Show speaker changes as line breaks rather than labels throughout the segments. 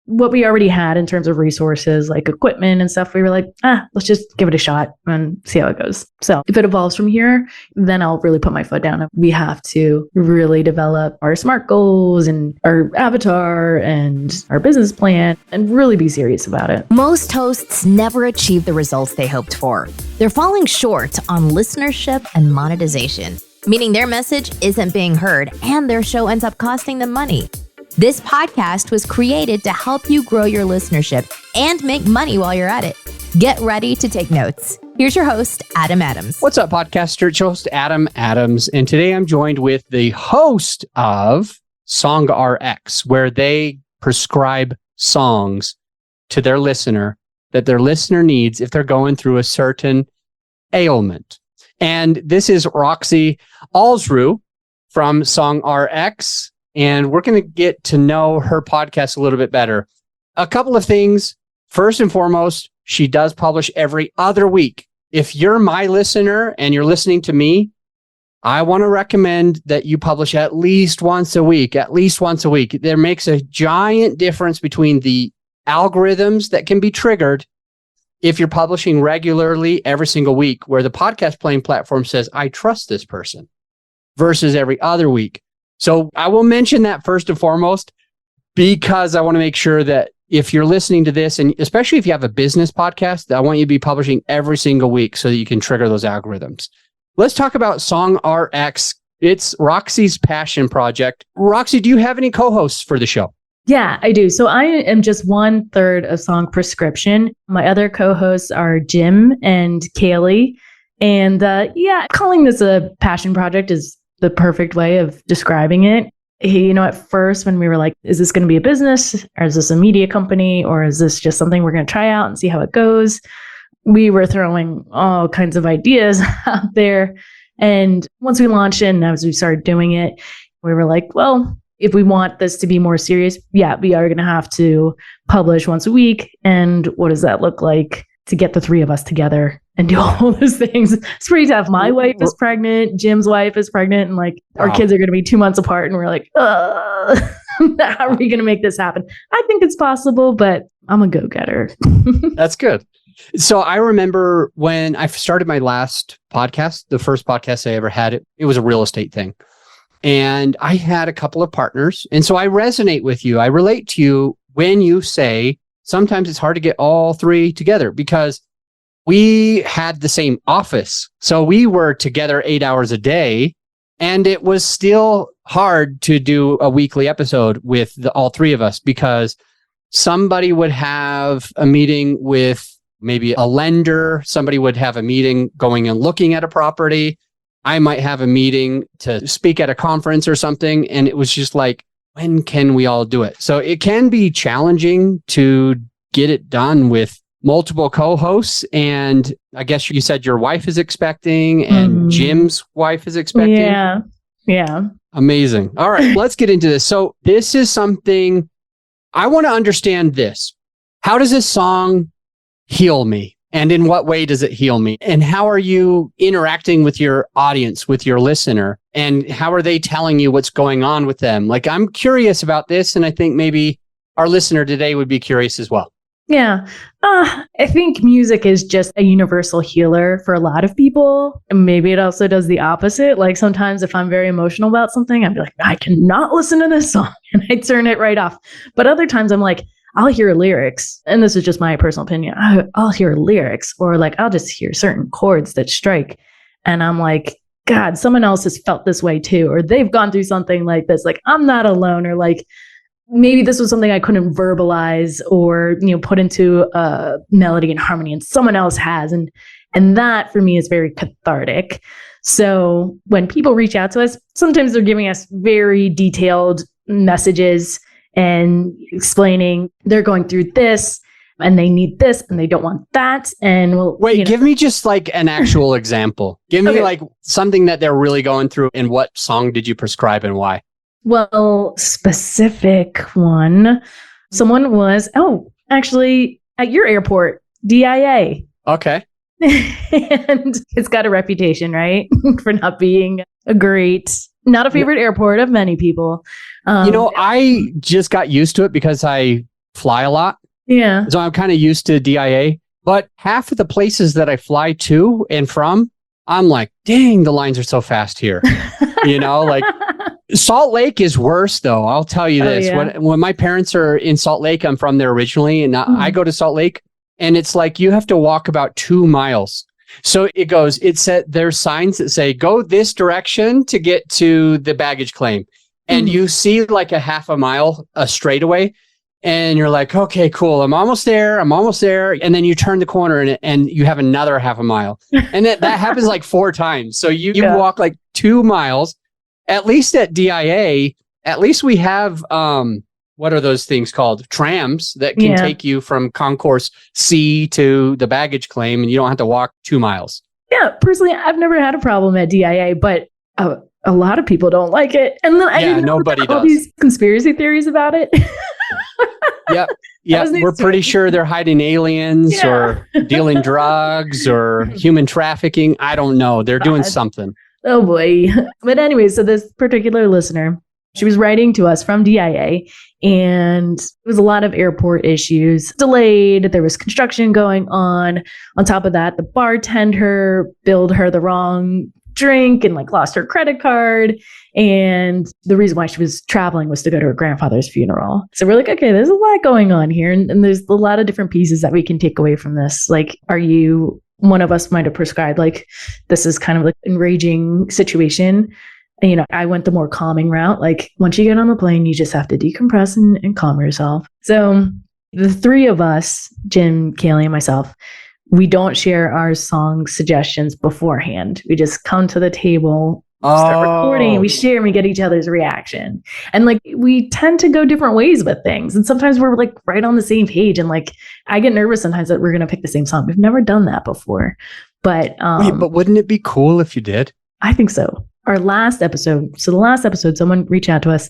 what we already had in terms of resources, like equipment and stuff, we were like, let's just give it a shot and see how it goes. So if it evolves from here, then I'll really put my foot down. We have to really develop our SMART goals and our avatar and our business plan and really be serious about it.
Most hosts never achieve the results they hoped for. They're falling short on listenership and monetization, meaning their message isn't being heard and their show ends up costing them money. This podcast was created to help you grow your listenership and make money while you're at it. Get ready to take notes. Here's your host, Adam Adams.
What's up, podcaster? It's your host, Adam Adams. And today I'm joined with the host of SongRX, where they prescribe songs to their listener that their listener needs if they're going through a certain ailment. And this is Roxie Alsruhe from SongRX. And we're going to get to know her podcast a little bit better. A couple of things. First and foremost, she does publish every other week. If you're my listener and you're listening to me, I want to recommend that you publish at least once a week, There makes a giant difference between the algorithms that can be triggered if you're publishing regularly every single week, where the podcast playing platform says, I trust this person, versus every other week. So I will mention that first and foremost, because I want to make sure that if you're listening to this, and especially if you have a business podcast, I want you to be publishing every single week so that you can trigger those algorithms. Let's talk about SongRX. It's Roxie's passion project. Roxie, do you have any co-hosts for the show?
Yeah, I do. So I am just 1/3 of Song Prescription. My other co-hosts are Jim and Kaylee. And calling this a passion project is the perfect way of describing it. At first when we were like, is this going to be a business, or is this a media company, or is this just something we're going to try out and see how it goes? We were throwing all kinds of ideas out there. And once we launched it and as we started doing it, we were like, well, if we want this to be more serious, we are going to have to publish once a week. And what does that look like to get the three of us together and do all those things? It's pretty tough. My wife is pregnant. Jim's wife is pregnant. And our kids are going to be 2 months apart. And we're like, how are we going to make this happen? I think it's possible, but I'm a go-getter.
That's good. So I remember when I started my last podcast, the first podcast I ever had, it was a real estate thing. And I had a couple of partners. And so I resonate with you. I relate to you when you say sometimes it's hard to get all three together, because we had the same office. So we were together 8 hours a day, and it was still hard to do a weekly episode with all three of us, because somebody would have a meeting with maybe a lender. Somebody would have a meeting going and looking at a property. I might have a meeting to speak at a conference or something. And it was just like, when can we all do it? So it can be challenging to get it done with multiple co-hosts. And I guess you said your wife is expecting and Jim's wife is expecting.
Yeah.
Amazing. All right, let's get into this. So this is something I want to understand this. How does this song heal me? And in what way does it heal me? And how are you interacting with your audience, with your listener? And how are they telling you what's going on with them? I'm curious about this, and I think maybe our listener today would be curious as well.
Yeah. I think music is just a universal healer for a lot of people. And maybe it also does the opposite. Sometimes if I'm very emotional about something, I'd be like, I cannot listen to this song, and I turn it right off. But other times I'm like, I'll hear lyrics, and this is just my personal opinion. I'll hear lyrics, or I'll just hear certain chords that strike. And I'm like, God, someone else has felt this way too, or they've gone through something like this. I'm not alone, or maybe this was something I couldn't verbalize or, put into a melody and harmony, and someone else has. And that for me is very cathartic. So when people reach out to us, sometimes they're giving us very detailed messages and explaining they're going through this and they need this and they don't want that. And
give me just an actual example. Give me something that they're really going through, and what song did you prescribe and why?
Well, specific one. Someone was, actually at your airport, DIA.
Okay.
And it's got a reputation, right? For not being not a favorite airport of many people.
I just got used to it because I fly a lot.
Yeah.
So I'm kind of used to DIA. But half of the places that I fly to and from, I'm like, dang, the lines are so fast here. Like Salt Lake is worse, though. I'll tell you this.
Yeah.
When my parents are in Salt Lake, I'm from there originally, and I go to Salt Lake, and it's like you have to walk about 2 miles. So it said there's signs that say, go this direction to get to the baggage claim. And you see like a half a mile straightaway. And you're like, okay, cool. I'm almost there. And then you turn the corner and you have another half a mile. And that happens like 4 times. So you walk like 2 miles. At least at DIA, at least we have, what are those things called? Trams that can take you from Concourse C to the baggage claim, and you don't have to walk 2 miles.
Yeah, personally, I've never had a problem at DIA, but a lot of people don't like it. And then I didn't know
nobody
all
does.
These conspiracy theories about it.
Yep. We're pretty sure they're hiding aliens or dealing drugs or human trafficking. I don't know. They're doing something.
Oh boy. But anyway, so this particular listener, she was writing to us from DIA, and it was a lot of airport issues, delayed. There was construction going on. On top of that, the bartender billed her the wrong drink and like lost her credit card. And the reason why she was traveling was to go to her grandfather's funeral. So we're like, okay, there's a lot going on here. And there's a lot of different pieces that we can take away from this. Like, one of us might have prescribed, like, this is kind of like an enraging situation. And, I went the more calming route. Like, once you get on the plane, you just have to decompress and calm yourself. So the 3 of us, Jim, Kaylee, and myself, we don't share our song suggestions beforehand. We just come to the table, start recording, we share, and we get each other's reaction. And like, we tend to go different ways with things. And sometimes we're like right on the same page. And like, I get nervous sometimes that we're going to pick the same song. We've never done that before. But
wait, but wouldn't it be cool if you did?
I think so. The last episode, someone reached out to us.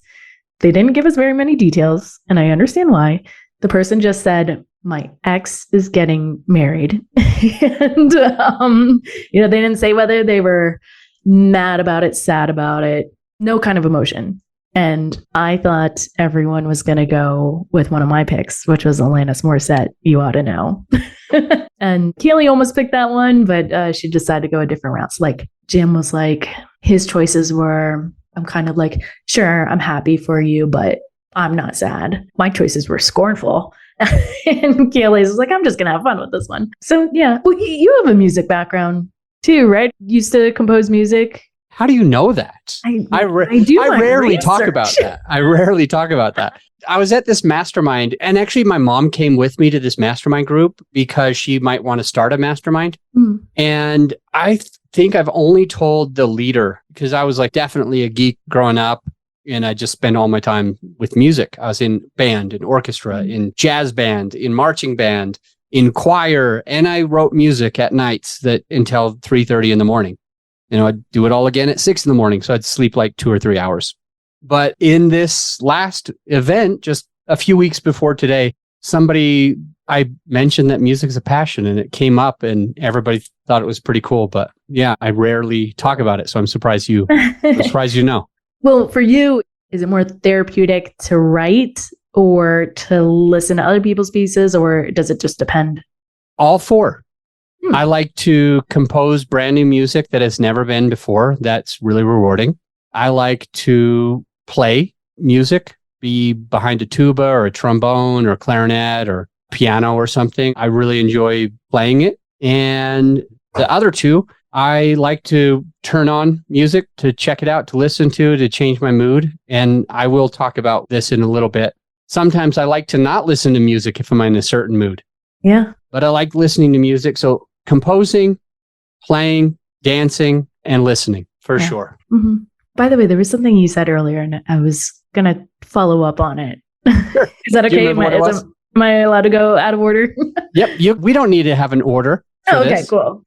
They didn't give us very many details, and I understand why. The person just said, my ex is getting married. And, they didn't say whether they were mad about it, sad about it, no kind of emotion. And I thought everyone was going to go with one of my picks, which was Alanis Morissette, You Ought to Know. And Kaylee almost picked that one, but she decided to go a different route. So like, Jim was like, his choices were, I'm kind of like, sure, I'm happy for you, but I'm not sad. My choices were scornful. And Kaylee's was like, I'm just going to have fun with this one. So yeah, well, you have a music background too, right? Used to compose music.
How do you know that? I rarely talk about that. I was at this mastermind, and actually my mom came with me to this mastermind group because she might want to start a mastermind. And I think I've only told the leader, because I was like definitely a geek growing up, and I just spent all my time with music. I was in band, in orchestra, in jazz band, in marching band, in choir, and I wrote music at nights until 3:30 in the morning. I'd do it all again at 6 in the morning. So I'd sleep like 2 or 3 hours. But in this last event, just a few weeks before today, I mentioned that music is a passion, and it came up and everybody thought it was pretty cool. But yeah, I rarely talk about it. So I'm surprised you know.
Well, for you, is it more therapeutic to write or to listen to other people's pieces, or does it just depend?
All 4. I like to compose brand new music that has never been before. That's really rewarding. I like to play music, be behind a tuba or a trombone or clarinet or piano or something. I really enjoy playing it. And the other 2, I like to turn on music, to check it out, to listen to change my mood. And I will talk about this in a little bit. Sometimes I like to not listen to music if I'm in a certain mood. Yeah. But I like listening to music. So composing, playing, dancing, and listening for sure. Mm-hmm.
By the way, there was something you said earlier, and I was going to follow up on it.
Sure.
Is that okay? Am I allowed to go out of order?
Yep. We don't need to have an order.
Okay, cool.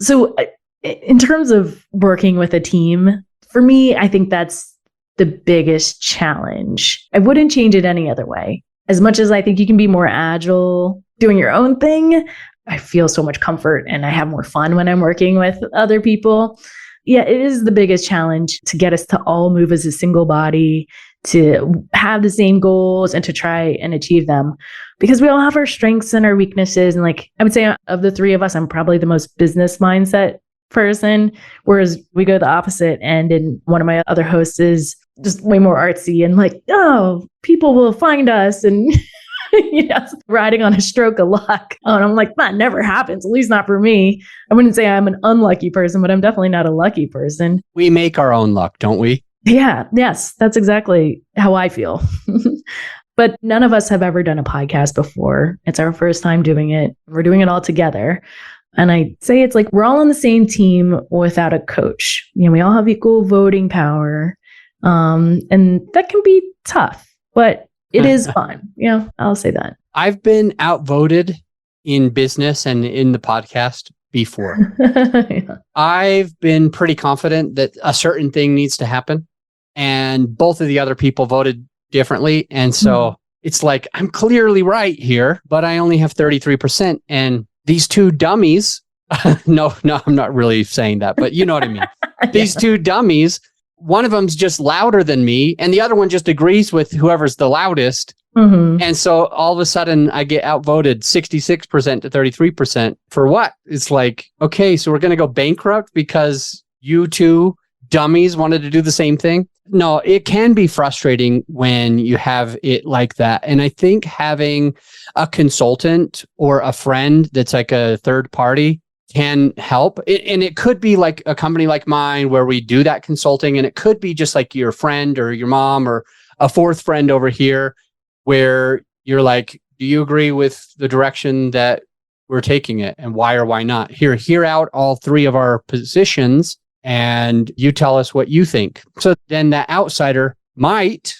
So in terms of working with a team, for me, I think that's the biggest challenge. I wouldn't change it any other way. As much as I think you can be more agile doing your own thing, I feel so much comfort and I have more fun when I'm working with other people. Yeah, it is the biggest challenge to get us to all move as a single body, to have the same goals and to try and achieve them, because we all have our strengths and our weaknesses. And like, I would say of the three of us, I'm probably the most business mindset person, whereas we go the opposite end. And one of my other hosts is just way more artsy and like, oh, people will find us and riding on a stroke of luck. And I'm like, that never happens, at least not for me. I wouldn't say I'm an unlucky person, but I'm definitely not a lucky person.
We make our own luck, don't we?
Yeah. Yes. That's exactly how I feel. But none of us have ever done a podcast before. It's our first time doing it. We're doing it all together. And I say it's like we're all on the same team without a coach. We all have equal voting power. And that can be tough, but it is fun. I'll say that.
I've been outvoted in business and in the podcast before. Yeah. I've been pretty confident that a certain thing needs to happen. And both of the other people voted differently. And so it's like, I'm clearly right here, but I only have 33%. And these two dummies, no, I'm not really saying that, but you know what I mean? These two dummies, one of them's just louder than me, and the other one just agrees with whoever's the loudest. Mm-hmm. And so all of a sudden I get outvoted 66% to 33%. For what? It's like, okay, so we're going to go bankrupt because you two dummies wanted to do the same thing? No, it can be frustrating when you have it like that. And I think having a consultant or a friend that's like a third party can help. And it could be like a company like mine where we do that consulting, and it could be just like your friend or your mom or a fourth friend over here where you're like, do you agree with the direction that we're taking it, and why or why not? Hear out all three of our positions, and you tell us what you think. So then that outsider might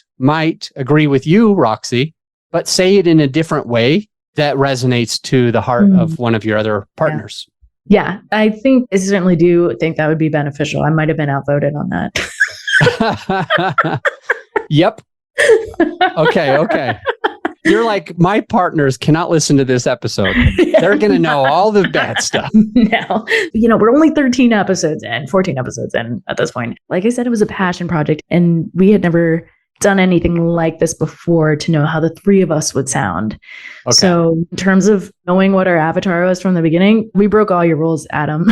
agree with you, Roxie, but say it in a different way that resonates to the heart of one of your other partners.
Yeah, I think I certainly do think that would be beneficial. I might have been outvoted on that.
Yep. Okay. You're like, my partners cannot listen to this episode. Yeah. They're going to know all the bad stuff.
No, we're only 13 episodes in, 14 episodes in at this point. Like I said, it was a passion project, and we had never done anything like this before to know how the three of us would sound. Okay. So in terms of knowing what our avatar was from the beginning, we broke all your rules, Adam.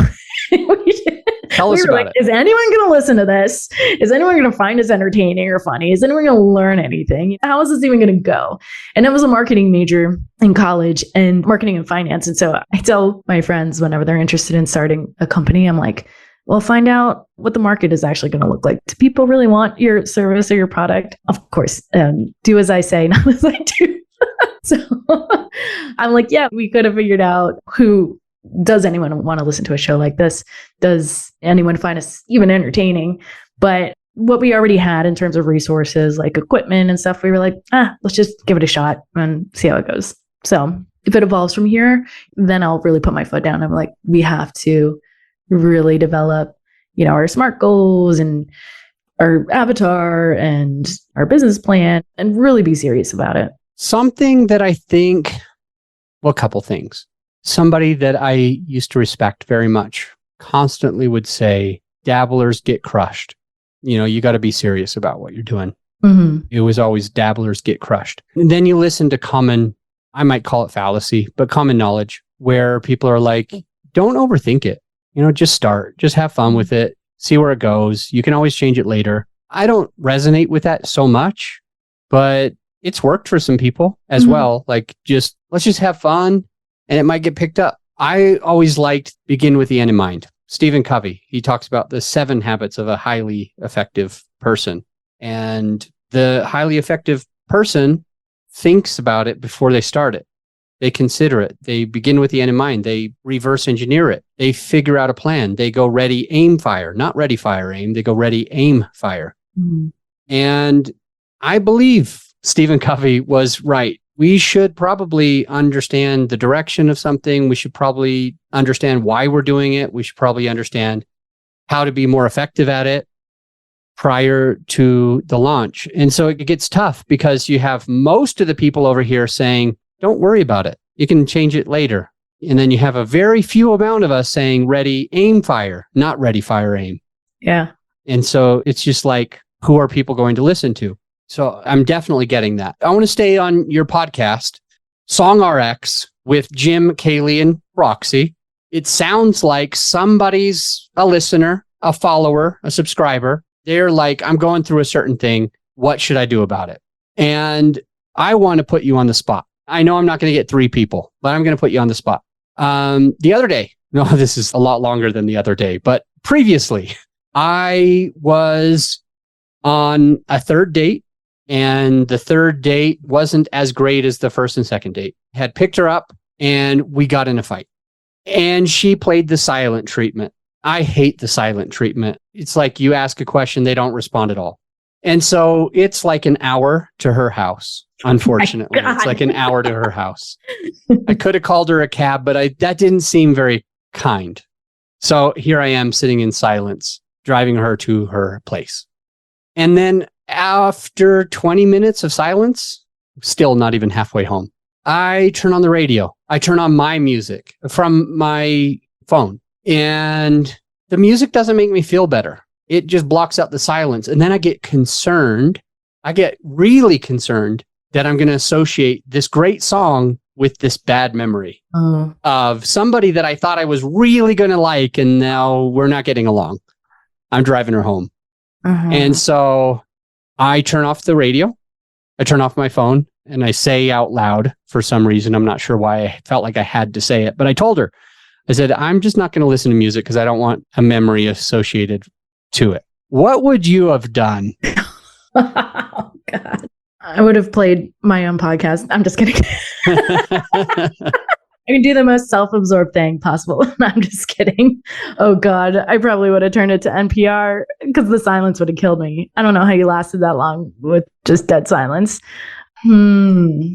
Tell us about it.
Is anyone going to listen to this? Is anyone going to find this entertaining or funny? Is anyone going to learn anything? How is this even going to go? And I was a marketing major in college, and marketing and finance. And so I tell my friends whenever they're interested in starting a company, I'm like, well, find out what the market is actually going to look like. Do people really want your service or your product? Of course, do as I say, not as I do. So I'm like, yeah, we could have figured out does anyone want to listen to a show like this? Does anyone find us even entertaining? But what we already had in terms of resources, like equipment and stuff, we were like, let's just give it a shot and see how it goes. So if it evolves from here, then I'll really put my foot down. I'm like, we have to really develop, our SMART goals and our avatar and our business plan, and really be serious about it.
Something that I think, a couple things. Somebody that I used to respect very much constantly would say, dabblers get crushed. You got to be serious about what you're doing. Mm-hmm. It was always dabblers get crushed. And then you listen to common, I might call it fallacy, but common knowledge, where people are like, don't overthink it. Just start, just have fun with it, see where it goes. You can always change it later. I don't resonate with that so much, but it's worked for some people as well. Like, let's just have fun, and it might get picked up. I always liked begin with the end in mind. Stephen Covey, he talks about the 7 habits of a highly effective person. And the highly effective person thinks about it before they start it. They consider it. They begin with the end in mind. They reverse engineer it. They figure out a plan. They go ready, aim, fire. Not ready, fire, aim. They go ready, aim, fire. Mm-hmm. And I believe Stephen Covey was right. We should probably understand the direction of something. We should probably understand why we're doing it. We should probably understand how to be more effective at it prior to the launch. And so it gets tough because you have most of the people over here saying, don't worry about it. You can change it later. And then you have a very few amount of us saying ready, aim, fire, not ready, fire, aim.
Yeah.
And so it's just like, who are people going to listen to? So I'm definitely getting that. I want to stay on your podcast, SongRX, with Jim, Kaylee, and Roxie. It sounds like somebody's a listener, a follower, a subscriber. They're like, I'm going through a certain thing. What should I do about it? And I want to put you on the spot. I know I'm not going to get 3 people, but I'm going to put you on the spot. The other day, no, this is a lot longer than the other day, but previously, I was on a 3rd date, and the 3rd date wasn't as great as the 1st and 2nd date. Had picked her up, and we got in a fight. And she played the silent treatment. I hate the silent treatment. It's like you ask a question, they don't respond at all. And so it's like an hour to her house, unfortunately. It's like an hour to her house. I could have called her a cab, but that didn't seem very kind. So here I am sitting in silence, driving her to her place. And then after 20 minutes of silence, still not even halfway home, I turn on the radio. I turn on my music from my phone. And the music doesn't make me feel better. It just blocks out the silence. And then I get concerned. I get really concerned that I'm going to associate this great song with this bad memory of somebody that I thought I was really going to like. And now we're not getting along. I'm driving her home. And so I turn off the radio. I turn off my phone and I say out loud for some reason. I'm not sure why I felt like I had to say it, but I told her, I said, I'm just not going to listen to music because I don't want a memory associated to it. What would you have done?
Oh, God. I would have played my own podcast. I'm just kidding. I can do the most self-absorbed thing possible. I'm just kidding. Oh, God. I probably would have turned it to NPR because the silence would have killed me. I don't know how you lasted that long with just dead silence. Yeah,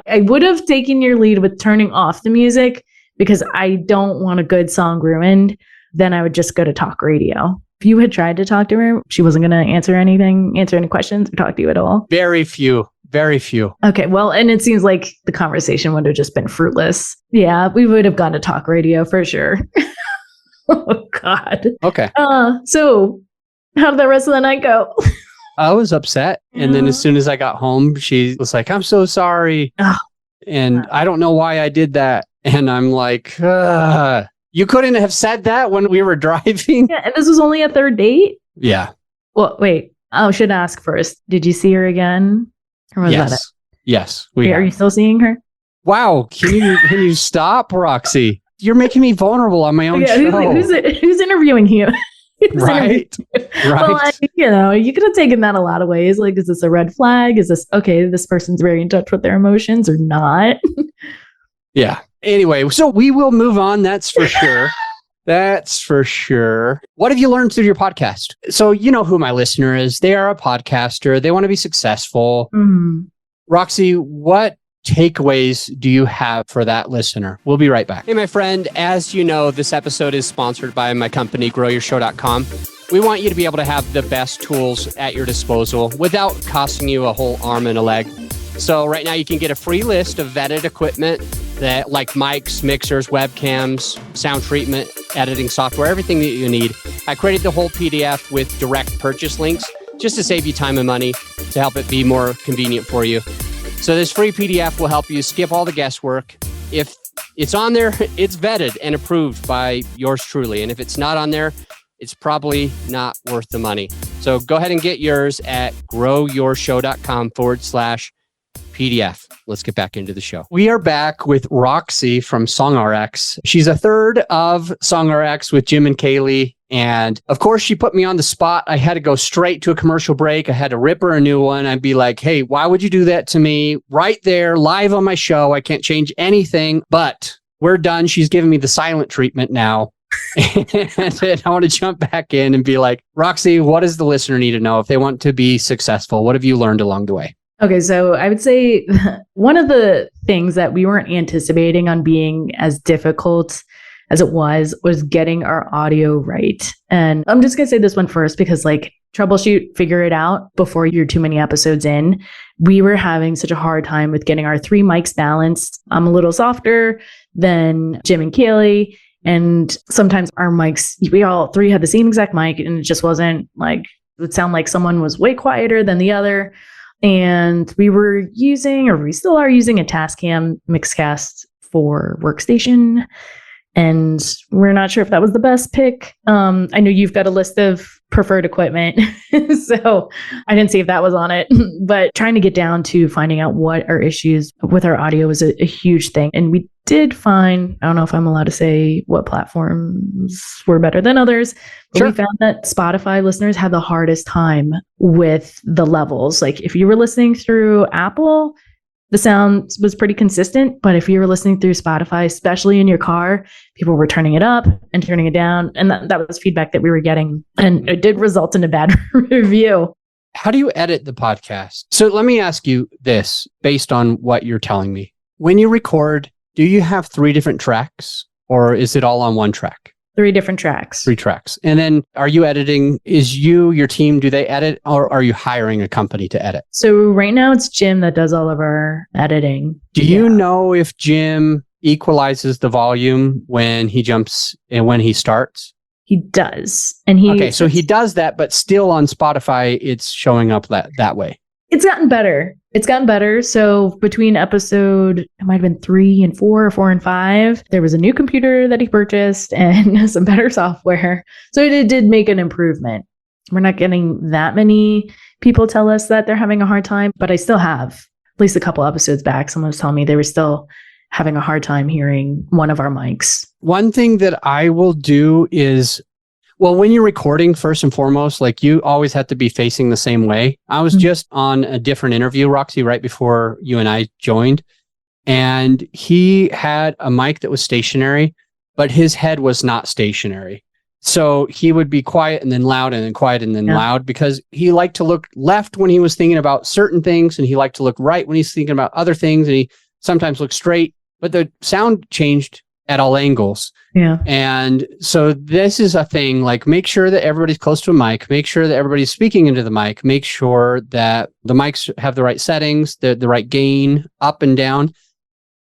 I would have taken your lead with turning off the music because I don't want a good song ruined. Then I would just go to talk radio. If you had tried to talk to her, she wasn't going to answer any questions or talk to you at all.
Very few.
Okay, well, and it seems like the conversation would have just been fruitless. Yeah, we would have gone to talk radio for sure. Oh, God.
Okay.
So how did the rest of the night go?
I was upset. And then as soon as I got home, she was like, I'm so sorry. And I don't know why I did that. And I'm like, you couldn't have said that when we were driving?
Yeah, and this was only a 3rd date?
Yeah.
Well, wait. I should ask first. Did you see her again? Or was that it?
Yes.
Are you still seeing her?
Wow. Can you stop, Roxie? You're making me vulnerable on my own show.
Who's interviewing you?
Right.
Well, you could have taken that a lot of ways. Like, is this a red flag? Is this, okay, this person's very in touch with their emotions or not?
Yeah. Anyway, so we will move on. That's for sure. That's for sure. What have you learned through your podcast? So you know who my listener is. They are a podcaster. They want to be successful. Roxie, what takeaways do you have for that listener? We'll be right back. Hey, my friend, as you know, this episode is sponsored by my company, growyourshow.com. We want you to be able to have the best tools at your disposal without costing you a whole arm and a leg. So right now you can get a free list of vetted equipment that like mics, mixers, webcams, sound treatment, editing software, everything that you need. I created the whole PDF with direct purchase links just to save you time and money, to help it be more convenient for you. So this free PDF will help you skip all the guesswork. If it's on there, it's vetted and approved by yours truly. And if it's not on there, it's probably not worth the money. So go ahead and get yours at growyourshow.com/PDF. Let's get back into the show. We are back with Roxie from SongRX. She's a third of SongRX with Jim and Kaylee. And of course, she put me on the spot. I had to go straight to a commercial break. I had to rip her a new one. I'd be like, hey, why would you do that to me? Right there, live on my show. I can't change anything, but we're done. She's giving me the silent treatment now. And I want to jump back in and be like, Roxie, what does the listener need to know if they want to be successful? What have you learned along the way?
Okay, so I would say one of the things that we weren't anticipating on being as difficult as it was getting our audio right. And I'm just going to say this one first because troubleshoot, figure it out before you're too many episodes in. We were having such a hard time with getting our 3 mics balanced. I'm a little softer than Jim and Kaylee. And sometimes our mics, we all 3 had the same exact mic and it just wasn't It would sound like someone was way quieter than the other. And we were using, or we still are using, a Tascam Mixcast for workstation. And we're not sure if that was the best pick. I know you've got a list of preferred equipment, so I didn't see if that was on it. But trying to get down to finding out what our issues with our audio was a huge thing. And we did find, I don't know if I'm allowed to say what platforms were better than others, but
Sure.
we found that Spotify listeners had the hardest time with the levels. Like if you were listening through Apple, the sound was pretty consistent, but if you were listening through Spotify, especially in your car, people were turning it up and turning it down. And that was feedback that we were getting. And it did result in a bad review.
How do you edit the podcast? So let me ask you this based on what you're telling me. When you record, do you have 3 different tracks or is it all on one track?
3 different tracks.
3 tracks. And then are you editing? Is your team, do they edit or are you hiring a company to edit?
So right now it's Jim that does all of our editing.
Do you know if Jim equalizes the volume when he jumps and when he starts?
He does. And
Okay, so he does that, but still on Spotify, it's showing up that way.
It's gotten better. So between episode, it might have been 3 and 4 or 4 and 5, there was a new computer that he purchased and some better software. So it did make an improvement. We're not getting that many people tell us that they're having a hard time, but I still have, at least a couple episodes back, someone was telling me they were still having a hard time hearing one of our mics.
One thing that I will do is, well, when you're recording, first and foremost, like you always have to be facing the same way. I was just on a different interview, Roxie, right before you and I joined, and he had a mic that was stationary, but his head was not stationary. So he would be quiet and then loud and then quiet and then loud because he liked to look left when he was thinking about certain things, and he liked to look right when he's thinking about other things, and he sometimes looked straight, but the sound changed at all angles.
Yeah.
And so this is a thing, like make sure that everybody's close to a mic, make sure that everybody's speaking into the mic, make sure that the mics have the right settings, the right gain up and down.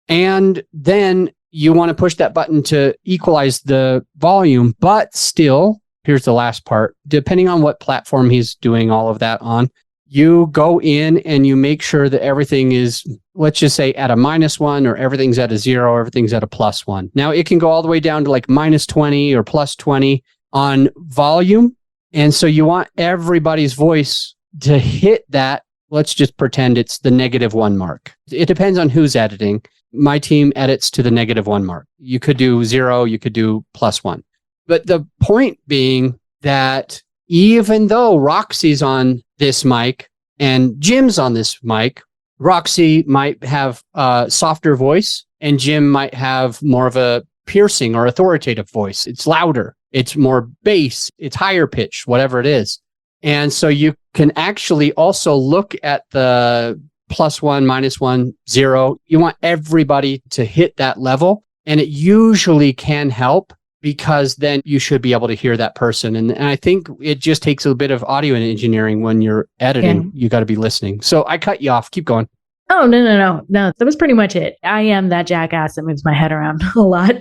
And then you want to push that button to equalize the volume, but still, here's the last part, depending on what platform he's doing all of that on, you go in and you make sure that everything is, let's just say, at a -1, or everything's at a 0, or everything's at a +1. Now, it can go all the way down to like -20 or +20 on volume. And so you want everybody's voice to hit that. Let's just pretend it's the -1 mark. It depends on who's editing. My team edits to the -1 mark. You could do 0, you could do +1. But the point being that even though Roxie's on this mic and Jim's on this mic, Roxie might have a softer voice and Jim might have more of a piercing or authoritative voice. It's louder, it's more bass, it's higher pitch, whatever it is. And so you can actually also look at the +1, -1, 0. You want everybody to hit that level, and it usually can help, because then you should be able to hear that person. And I think it just takes a bit of audio engineering when you're editing. You got to be listening. So I cut you off. Keep going.
Oh, no. That was pretty much it. I am that jackass that moves my head around a lot.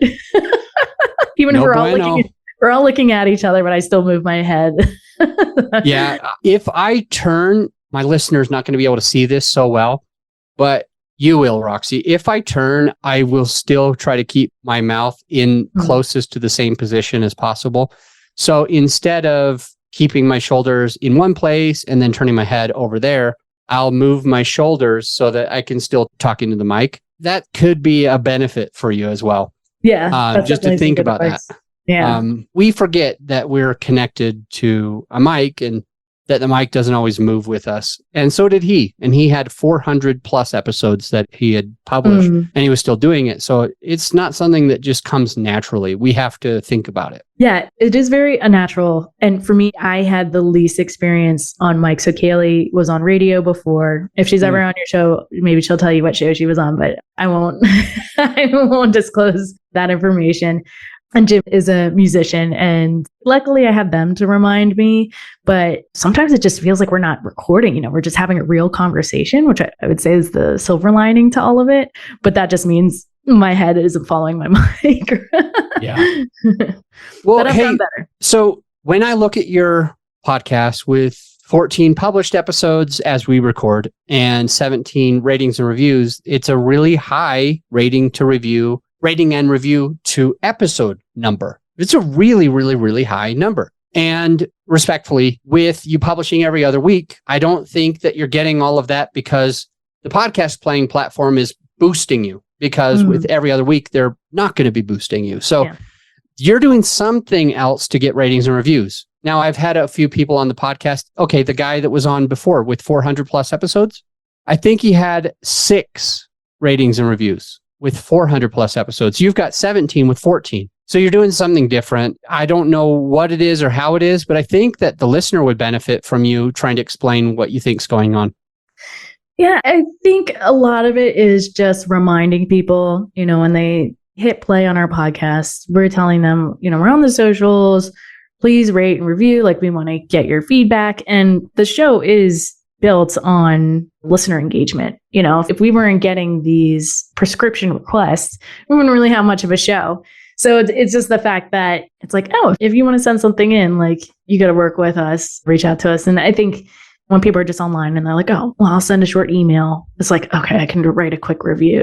Even if we're all looking at each other, but I still move my head.
Yeah. If I turn, my listener's not going to be able to see this so well, but you will, Roxie. If I turn, I will still try to keep my mouth in closest to the same position as possible. So instead of keeping my shoulders in one place and then turning my head over there, I'll move my shoulders so that I can still talk into the mic. That could be a benefit for you as well.
Yeah.
Just to think about that.
Yeah.
We forget that we're connected to a mic and that the mic doesn't always move with us. And so did he. And he had 400 plus episodes that he had published and he was still doing it. So it's not something that just comes naturally. We have to think about it.
Yeah, it is very unnatural. And for me, I had the least experience on mic. So Kaylee was on radio before. If she's ever on your show, maybe she'll tell you what show she was on, but I won't, I won't disclose that information. And Jim is a musician, and luckily I have them to remind me, but sometimes it just feels like we're not recording, we're just having a real conversation, which I would say is the silver lining to all of it. But that just means my head isn't following my mic.
Yeah. Well,
but I've done better.
So when I look at your podcast with 14 published episodes as we record and 17 ratings and reviews. It's a really high rating and review to episode number. It's a really, really, really high number. And respectfully, with you publishing every other week, I don't think that you're getting all of that because the podcast playing platform is boosting you, because with every other week, they're not going to be boosting you. So you're doing something else to get ratings and reviews. Now, I've had a few people on the podcast. Okay, the guy that was on before with 400 plus episodes, I think he had 6 ratings and reviews with 400 plus episodes. You've got 17 with 14. So you're doing something different. I don't know what it is or how it is, but I think that the listener would benefit from you trying to explain what you think's going on.
Yeah, I think a lot of it is just reminding people, when they hit play on our podcast, we're telling them, we're on the socials, please rate and review. Like, we want to get your feedback. And the show is built on listener engagement. If we weren't getting these prescription requests, we wouldn't really have much of a show. So it's just the fact that it's like, oh, if you want to send something in, like, you got to work with us, reach out to us. And I think when people are just online and they're like, oh, well, I'll send a short email. It's like, okay, I can write a quick review,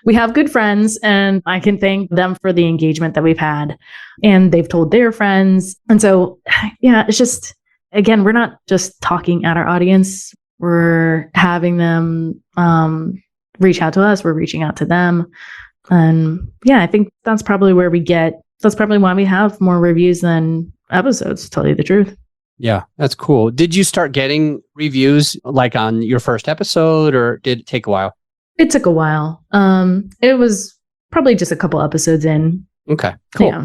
We have good friends and I can thank them for the engagement that we've had. And they've told their friends. And so, it's just, again, we're not just talking at our audience. We're having them reach out to us. We're reaching out to them. And I think that's probably why we have more reviews than episodes, to tell you the truth.
Yeah, that's cool. Did you start getting reviews like on your first episode, or did it take a while?
It took a while. It was probably just a couple episodes in.
Okay, cool. Yeah.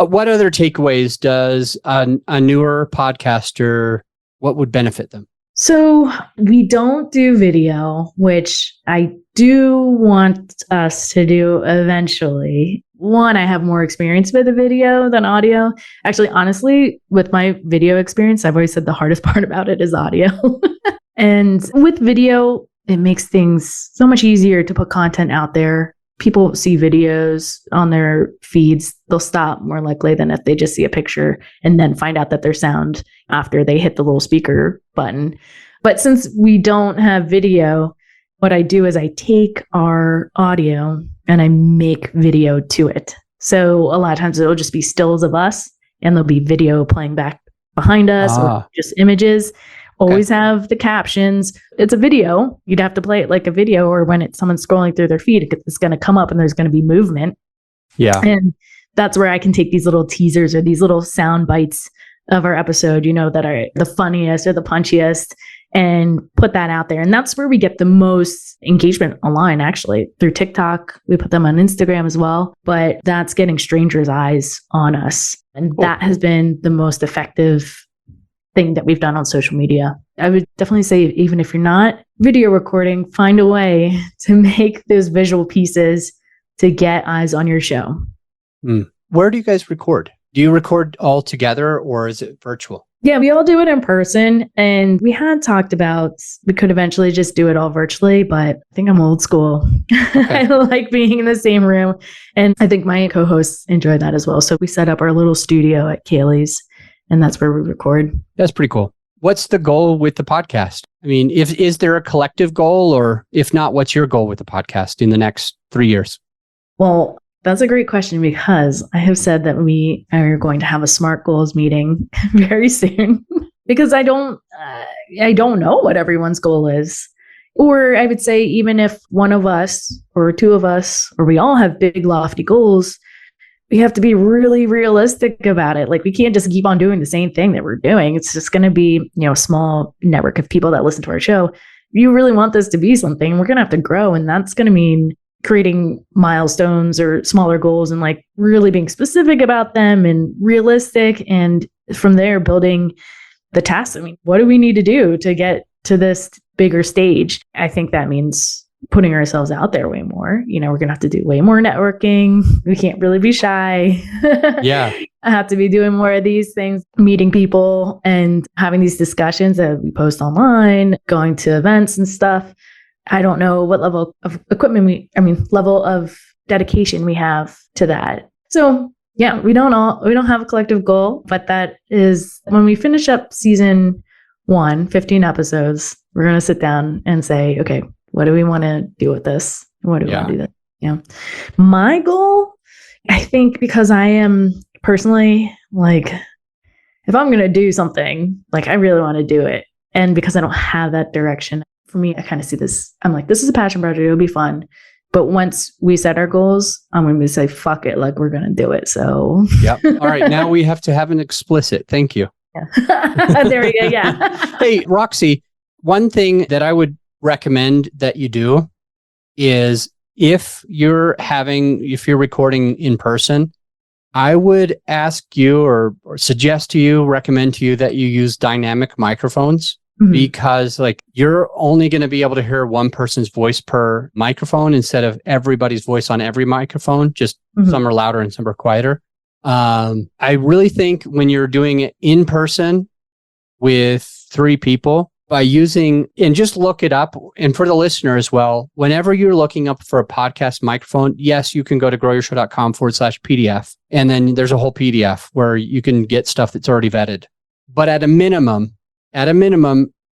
What other takeaways does a newer podcaster, what would benefit them?
So we don't do video, which I do want us to do eventually. One, I have more experience with the video than audio. Actually, honestly, with my video experience, I've always said the hardest part about it is audio. And with video, it makes things so much easier to put content out there. People see videos on their feeds, they'll stop more likely than if they just see a picture and then find out that there's sound after they hit the little speaker button. But since we don't have video, what I do is I take our audio and I make video to it. So a lot of times it'll just be stills of us and there'll be video playing back behind us or just images. Always have the captions. It's a video. You'd have to play it like a video, or when someone's scrolling through their feed, it's going to come up and there's going to be movement. Yeah. And that's where I can take these little teasers or these little sound bites of our episode, that are the funniest or the punchiest, and put that out there. And that's where we get the most engagement online, actually, through TikTok. We put them on Instagram as well, but that's getting strangers' eyes on us. And that has been the most effective thing that we've done on social media. I would definitely say, even if you're not video recording, find a way to make those visual pieces to get eyes on your show.
Where do you guys record? Do you record all together or is it virtual?
Yeah, we all do it in person, and we had talked about we could eventually just do it all virtually, but I think I'm old school. Okay. I like being in the same room, and I think my co-hosts enjoy that as well. So we set up our little studio at Kaylee's, and that's where we record.
That's pretty cool. What's the goal with the podcast? I mean, is there a collective goal, or if not, what's your goal with the podcast in the next 3 years?
Well, that's a great question, because I have said that we are going to have a SMART goals meeting very soon because I don't know what everyone's goal is. Or I would say, even if one of us or two of us, or we all have big lofty goals, we have to be really realistic about it. Like, we can't just keep on doing the same thing that we're doing. It's just going to be, a small network of people that listen to our show. If you really want this to be something, we're going to have to grow. And that's going to mean creating milestones or smaller goals and like really being specific about them and realistic. And from there, building the tasks. I mean, what do we need to do to get to this bigger stage? I think that means putting ourselves out there way more. We're going to have to do way more networking. We can't really be shy.
Yeah.
I have to be doing more of these things, meeting people and having these discussions that we post online, going to events and stuff. I don't know what level of equipment level of dedication we have to that. So Yeah, we don't have a collective goal, but that is when we finish up season 1, 15 episodes, we're going to sit down and say, okay, what do we want to do with this? What do we want to do this? Yeah. My goal, I think, because I am personally like, if I'm going to do something, like I really want to do it. And because I don't have that direction, for me, I kind of see this. I'm like, this is a passion project. It'll be fun. But once we set our goals, I'm going to say, fuck it. Like, we're going to do it. So.
Yep. All right. Now we have to have an explicit. Thank you.
Yeah. There we go. Yeah.
Hey, Roxie, one thing that I would recommend that you do is if you're recording in person, I would ask you or suggest to you, recommend to you that you use dynamic microphones. Mm-hmm. Because like you're only going to be able to hear one person's voice per microphone instead of everybody's voice on every microphone. Just some are louder and some are quieter. I really think when you're doing it in person with 3 people by using, and just look it up. And for the listener as well, whenever you're looking up for a podcast microphone, yes, you can go to growyourshow.com/PDF. And then there's a whole PDF where you can get stuff that's already vetted. But at a minimum,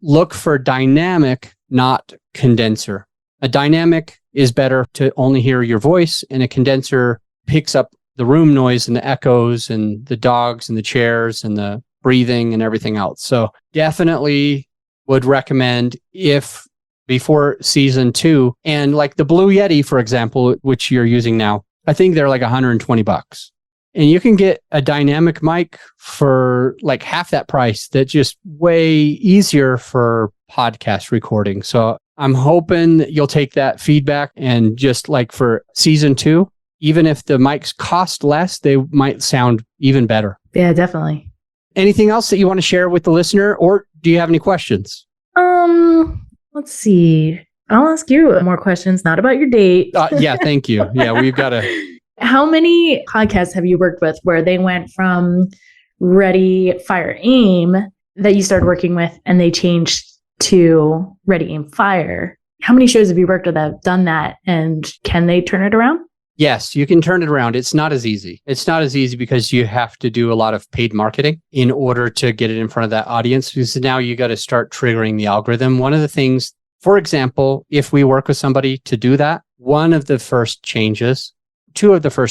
look for dynamic, not condenser. A dynamic is better to only hear your voice, and a condenser picks up the room noise and the echoes and the dogs and the chairs and the breathing and everything else. So definitely would recommend if before season 2, and like the Blue Yeti, for example, which you're using now, I think they're like $120. And you can get a dynamic mic for like half that price. That's just way easier for podcast recording. So I'm hoping that you'll take that feedback and just like for season 2, even if the mics cost less, they might sound even better.
Yeah, definitely.
Anything else that you want to share with the listener, or do you have any questions?
Let's see. I'll ask you more questions, not about your date.
Yeah, thank you. Yeah, we've got to...
How many podcasts have you worked with where they went from Ready, Fire, Aim that you started working with and they changed to Ready, Aim, Fire? How many shows have you worked with that have done that, and can they turn it around?
Yes, you can turn it around. It's not as easy. It's not as easy because you have to do a lot of paid marketing in order to get it in front of that audience. Because now you got to start triggering the algorithm. One of the things, for example, if we work with somebody to do that, two of the first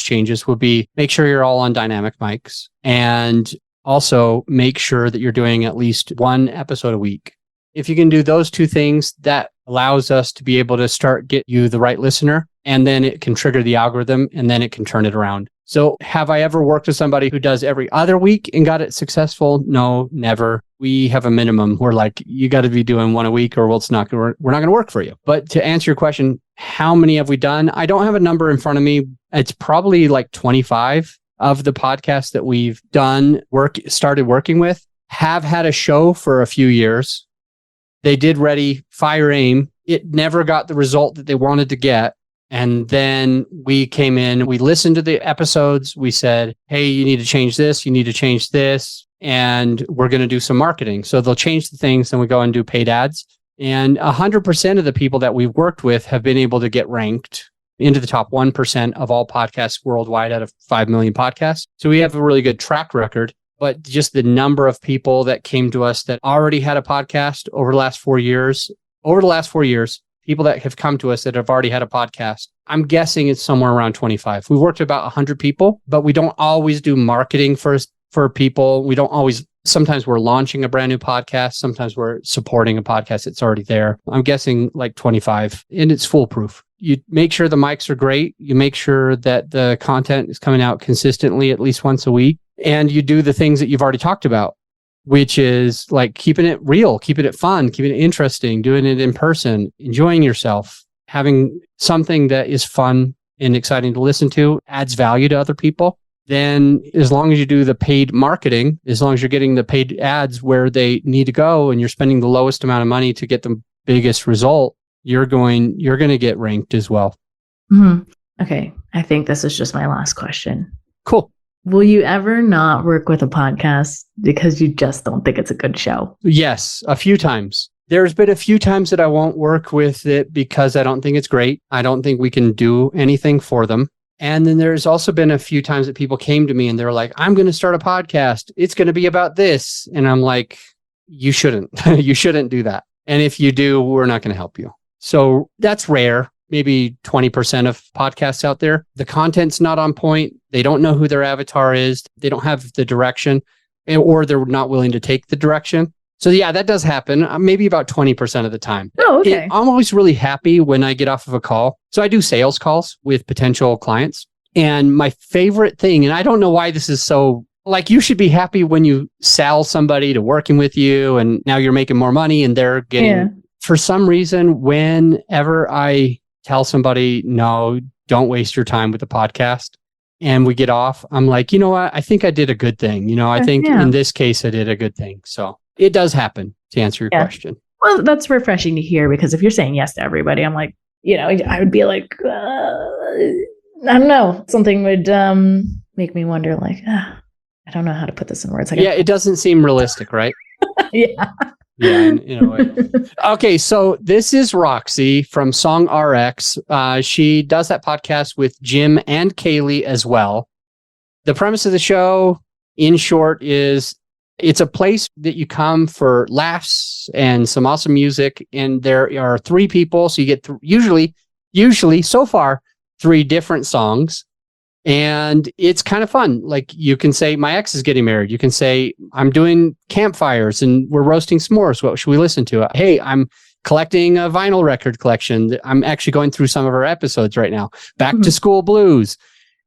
changes would be make sure you're all on dynamic mics, and also make sure that you're doing at least 1 episode a week. If you can do those 2 things, that allows us to be able to start get you the right listener, and then it can trigger the algorithm, and then it can turn it around. So have I ever worked with somebody who does every other week and got it successful? No, never. We have a minimum. We're like, you got to be doing 1 a week or we're not going to work for you. But to answer your question, how many have we done? I don't have a number in front of me. It's probably like 25 of the podcasts that we've started working with have had a show for a few years. They did Ready, Fire, Aim. It never got the result that they wanted to get. And then we came in, we listened to the episodes. We said, hey, you need to change this. You need to change this. And we're going to do some marketing. So they'll change the things. Then we go and do paid ads. And 100% of the people that we've worked with have been able to get ranked into the top 1% of all podcasts worldwide out of 5 million podcasts. So we have a really good track record. But just the number of people that came to us that already had a podcast over the last 4 years, people that have come to us that have already had a podcast, I'm guessing it's somewhere around 25. We've worked with about 100 people, but we don't always do marketing for people. We don't always, sometimes we're launching a brand new podcast. Sometimes we're supporting a podcast that's already there. I'm guessing like 25, and it's foolproof. You make sure the mics are great. You make sure that the content is coming out consistently at least once a week. And you do the things that you've already talked about, which is like keeping it real, keeping it fun, keeping it interesting, doing it in person, enjoying yourself, having something that is fun and exciting to listen to, adds value to other people. Then as long as you do the paid marketing, as long as you're getting the paid ads where they need to go and you're spending the lowest amount of money to get the biggest result, you're going to get ranked as well.
Mm-hmm. Okay. I think this is just my last question.
Cool.
Will you ever not work with a podcast because you just don't think it's a good show?
Yes, a few times. There's been a few times that I won't work with it because I don't think it's great. I don't think we can do anything for them. And then there's also been a few times that people came to me and they're like, I'm going to start a podcast. It's going to be about this. And I'm like, you shouldn't. You shouldn't do that. And if you do, we're not going to help you. So that's rare. Maybe 20% of podcasts out there. The content's not on point. They don't know who their avatar is. They don't have the direction, or they're not willing to take the direction. So yeah, that does happen. Maybe about 20% of the time.
Oh, okay.
I'm always really happy when I get off of a call. So I do sales calls with potential clients. And my favorite thing, and I don't know why this is so, like, you should be happy when you sell somebody to working with you and now you're making more money and they're getting, for some reason, whenever I tell somebody, no, don't waste your time with the podcast, and we get off, I'm like, you know what? I think I did a good thing. I think in this case, I did a good thing. So it does happen, to answer your question.
Well, that's refreshing to hear, because if you're saying yes to everybody, I'm like, I would be like, I don't know. Something would make me wonder, like, I don't know how to put this in words.
It doesn't seem realistic, right?
Yeah.
Yeah, in a way. Okay, so this is Roxie from SongRX. She does that podcast with Jim and Kaylee as well. The premise of the show, in short, is it's a place that you come for laughs and some awesome music. And there are 3 people, so you get usually so far 3 different songs. And it's kind of fun. Like, you can say, my ex is getting married. You can say, I'm doing campfires and we're roasting s'mores. What should we listen to? Hey, I'm collecting a vinyl record collection. I'm actually going through some of our episodes right now. Back to School Blues.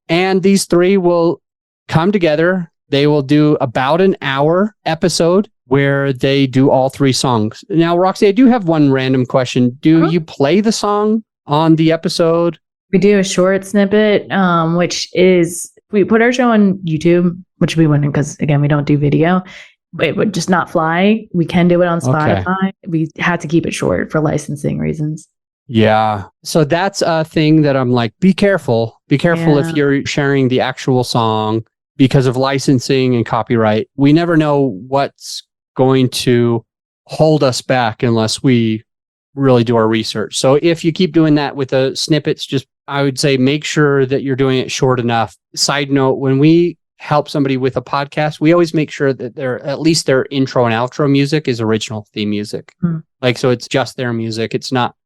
And these 3 will come together. They will do about an hour episode where they do all 3 songs. Now, Roxie, I do have one random question. Do you play the song on the episode?
We do a short snippet, which is, we put our show on YouTube, which we wouldn't, because again, we don't do video. It would just not fly. We can do it on Spotify. Okay. We had to keep it short for licensing reasons.
Yeah. So that's a thing that I'm like, be careful. Be careful if you're sharing the actual song, because of licensing and copyright. We never know what's going to hold us back unless we really do our research. So if you keep doing that with the snippets, I would say make sure that you're doing it short enough. Side note, when we help somebody with a podcast, we always make sure that at least their intro and outro music is original theme music. Like, so it's just their music. It's not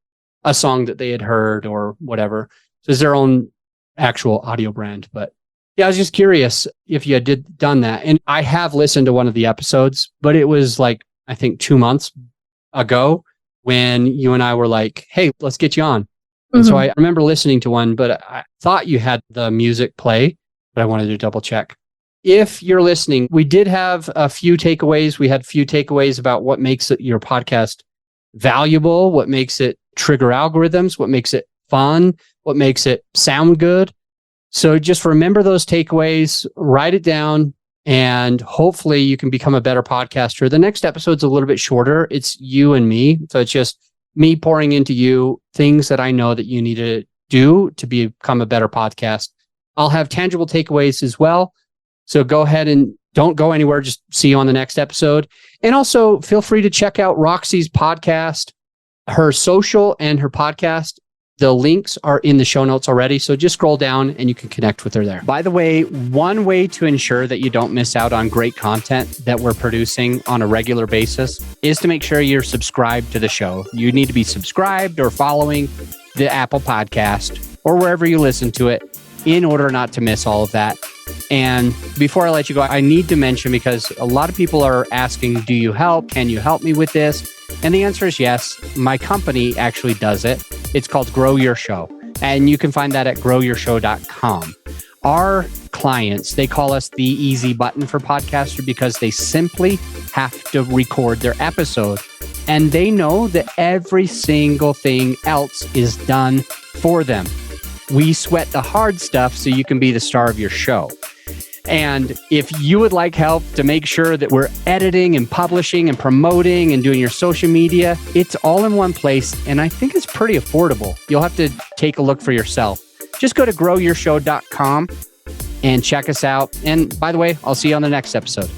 a song that they had heard or whatever. So it's their own actual audio brand. But yeah, I was just curious if you had done that. And I have listened to one of the episodes, but it was like, I think 2 months ago, when you and I were like, hey, let's get you on. And so I remember listening to one, but I thought you had the music play, but I wanted to double check. If you're listening, we did have a few takeaways. We had a few takeaways about what makes your podcast valuable, what makes it trigger algorithms, what makes it fun, what makes it sound good. So just remember those takeaways, write it down, and hopefully you can become a better podcaster. The next episode's a little bit shorter. It's you and me. So it's just me pouring into you things that I know that you need to do to become a better podcast. I'll have tangible takeaways as well. So go ahead and don't go anywhere. Just see you on the next episode. And also feel free to check out Roxie's podcast, her social and her podcast. The links are in the show notes already, so just scroll down and you can connect with her there. By the way, one way to ensure that you don't miss out on great content that we're producing on a regular basis is to make sure you're subscribed to the show. You need to be subscribed or following the Apple Podcast or wherever you listen to it in order not to miss all of that. And before I let you go, I need to mention, because a lot of people are asking, do you help? Can you help me with this? And the answer is yes. My company actually does it. It's called Grow Your Show. And you can find that at growyourshow.com. Our clients, they call us the easy button for podcaster, because they simply have to record their episode. And they know that every single thing else is done for them. We sweat the hard stuff so you can be the star of your show. And if you would like help to make sure that we're editing and publishing and promoting and doing your social media, it's all in one place. And I think it's pretty affordable. You'll have to take a look for yourself. Just go to growyourshow.com and check us out. And by the way, I'll see you on the next episode.